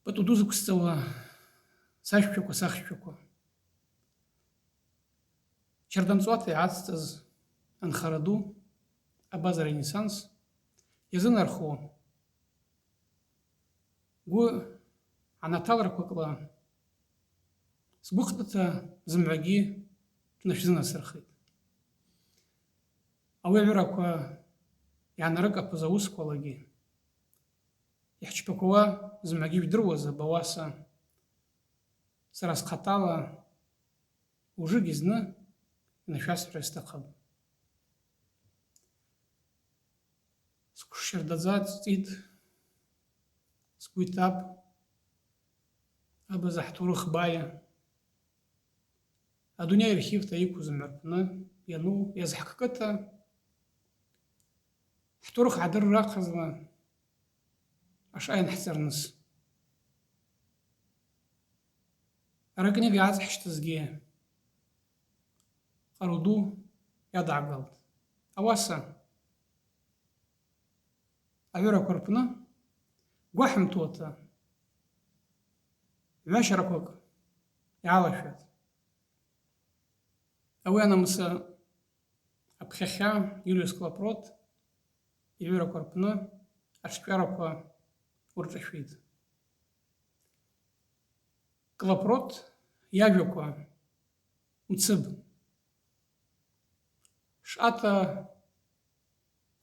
Патуду зықәсҵауа сашәқәақәа, сахьшәақәа. Черданҵуаҭа иаацҵаз анхара ду, абаза Ренессанс, иазынархо гәы анаҭалрақәакла сгәыхҭыҭа зымгӏвагьи шәнашәзынасырхеит. Ауи аҩырақәа йгӏанарыкӏапыз ауысквалагьи йхӏчпаквауа зымгӏвагьи йжвдыруазаба абауаса сара схъатала ужыгьи зны йнашәасхӏвра йстахъыпӏ. Сгвшщардадза дцӏитӏ, сгвы йтапӏ абаза хӏтурых бая, адуней архивта йыкву рпны йану йазхӏкӏкӏыта хӏтурых гӏадырра ахъазла ашӏа йанхӏцӏырныс. Аракӏнига йгӏацӏхӏщтызгьи къару ду йадгӏагылтӏ. Ауаса агӏвыраква рпны гвахӏымтуата гӏващараквакӏ йгӏалашәатӏ. Ауи анамыса апхьахьа Юлиус Клапрот йгӏвыраква рпны ашвкӏьараква уыршӏашвитӏ. Клапрот йажваква мцыпӏ. Шъаъата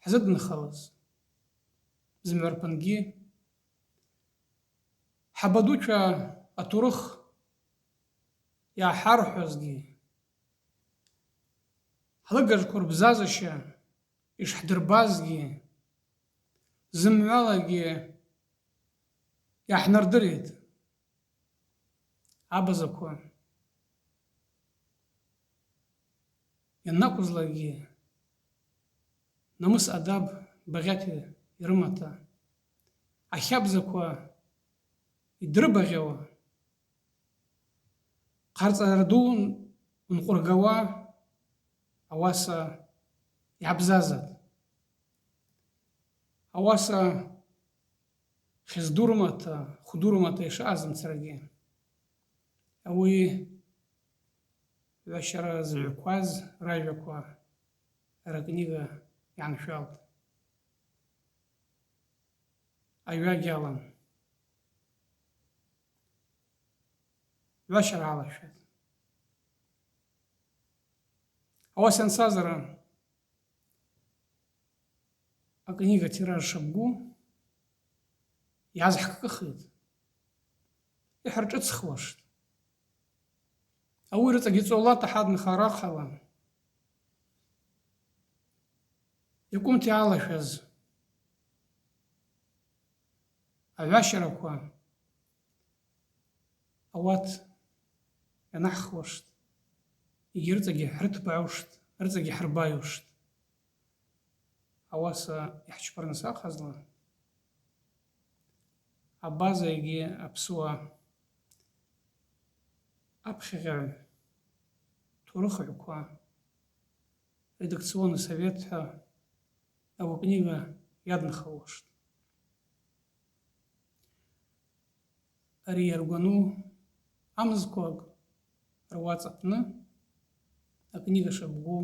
хӏзыдынхалыз зымгӏва рпынгьи хӏабадучва атурых йгӏахӏархӏвуазгьи хӏлыгажвква рбзазаща йшхӏдырбазгьи зымгӏвалагьи йгӏахӏнардыритӏ. Абазаква йаннаквызлакӏгьи намыс адаб багъьата йрымата, ахабзаква йдрыбагъьауа, хъарцӏара ду нкъвыргауа ауаса йгӏабзазатӏ. Ауаса хьыздурмата, хвдурмата йшаъаз мцарагьи ауи гӏващара зыгӏвкваз ражваква ракӏнига йгӏаншәалтӏ. Айгӏва гьалам. Гӏващара гӏалашватӏ. Ауаса йансазара акнига тираж шабгу йгӏазхӏкӏкӏыхитӏ, йхӏыршӏыцхуаштӏ. Ауи рыцӏагьи цӏолата хӏадынхара ахъала йакӏвымта йгӏалашәаз агӏващараква ауат йанахӏхуаштӏ, йгьи рыцӏагьи хӏрытбагӏуштӏ, рыцӏагьи хӏырбайуштӏ. Ауаса йхӏчпарныс ахъазла абаза йгьи апсыуа апхьагъьагӏв турыхыгӏвква редакционный советхӏва ауи акнига йадынхалуаштӏ. Ари йаргвану амызквакӏ руацӏа апны акнига шабгу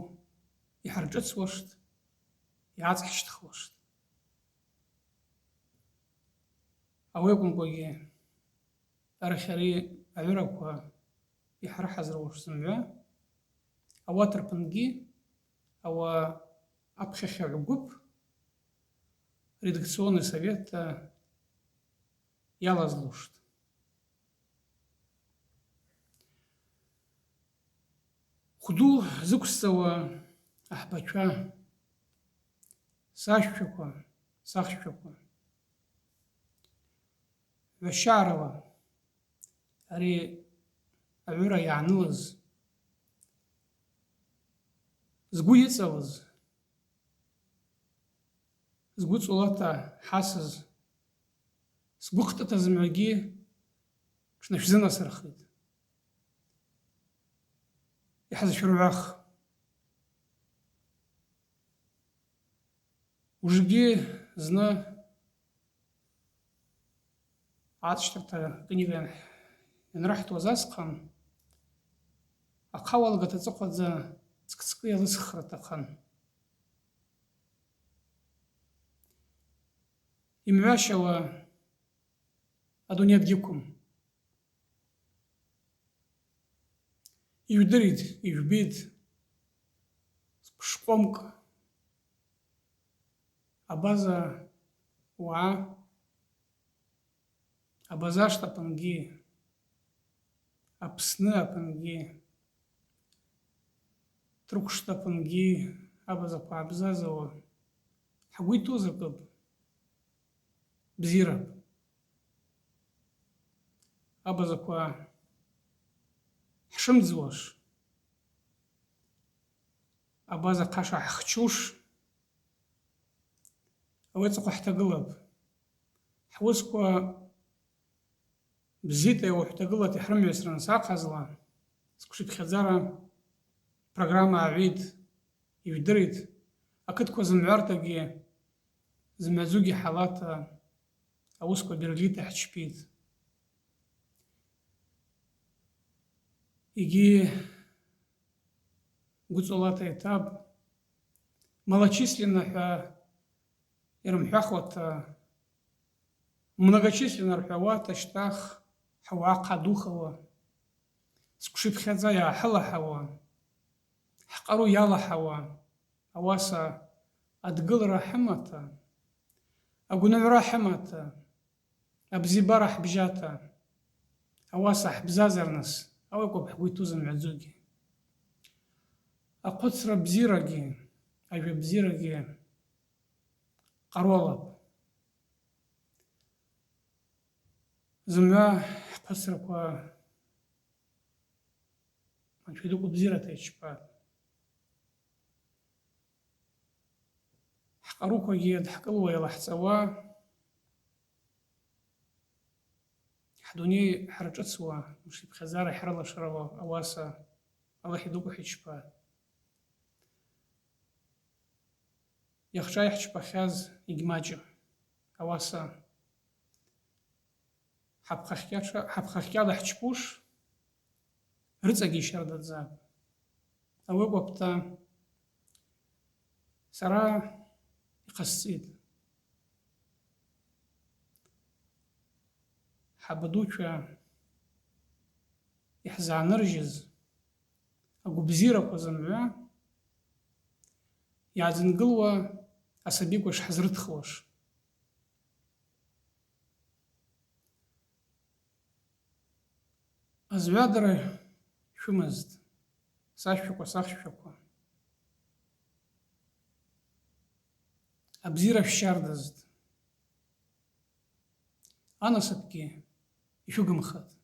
йхӏыршӏыцуаштӏ, йгӏацӏхӏщтхуаштӏ. Ауи акӏвымкӏвагьи арахь ари агӏвыраква йхӏрыхӏазыруаш зымгӏва ауат рпынгьи ауа апхьахьагӏв гвып редакционный советта йалазлуштӏ. Хвду зыквсцауа ахӏбачва, сашвчваква, сахчваква, гӏващагӏарала ари агӏвыра йгӏанылыз, згвы йыцӏалыз, згвы цӏолата хӏасыз сгвыхтыта зымгӏвагьи тшнашвзынасырхитӏ. Йхӏызшвыргӏвах. Ужгьи зны ацәҭарҭа книга ианраҳҭуаз асҟан, ахъауалгат аҵыхәаӡа ҵк-ҵкы иалысхра аҭахын. Имҩашьауа адунеи дгьықәым. Ижәдырит, ижәбит, шәҟәымк абаза уаа, абазашт аҟынгьы, Аԥсны аҟынгьы, Ҭырқәшҭа аҟынгьы абазақәа аабзазауа ҳгәы иҭоузаркып, бзиарак. Абазақәа ҳшымӡуаш, абаза ҟаша ҳхчуш, ауи аҵыхәа ҳҭагылап. Ҳусқәа бзита иуҳәҭагылат иҳрымҩасрын саҟазла, сқәшәыԥхьаӡара программа ааҩит, ижәдырит, ақыдқәа зымҩартагьы, зымҩаӡугьы ҳалаҭа, аусқәа Берлита ҳчпит. Егьи гәыҵалата еиҭаб, малочисленно ҳәа ирымҳәахуата, многочисленно рҳәауа шьҭах ҳуаа ҟадухауа, зқәшәыԥхьаӡа иааҳылаҳауа, ҳҟару иалаҳауа, ауаса адгылара ҳымаҭа, агәныҳәра ҳымаҭа, абзиабара ҳбжьата, ауаса ҳбзазарныс, ауи акәым ҳгәы иҭоу зымҩаӡогьы. Ахәыцра бзиарагьы, ажәа бзиарагьы ҟарулап. Зымҩа ҳхәыцрақәа анцәа дуку бзиарата ичпап. Ҳҟарукәагьы дҳкылуа еилаҳҵауа, ҳдунеи ҳарҿыцуа, мшиԥхьаӡара ҳрылашаруа, ауаса Аллаҳ идукәа ҳичпа. Иахҿа иаҳчпахьаз егьмаҷым, ауаса ҳаԥхахьҟьада ҳчпуш, рыҵагьы ишьардаӡап. Ауи акәыпта сара иҟасҵеит. Ҳабадуцәа иаҳзааныржьыз агәыбзиарақәа зымҩа иааӡынгылуа асабикәа шҳазрыҭхуаш. Азҩадара шәымазт, сашәақәа, сахшәақәа. Абзиара шәшьардазт. Анасыԥгьы ишәыгымхат.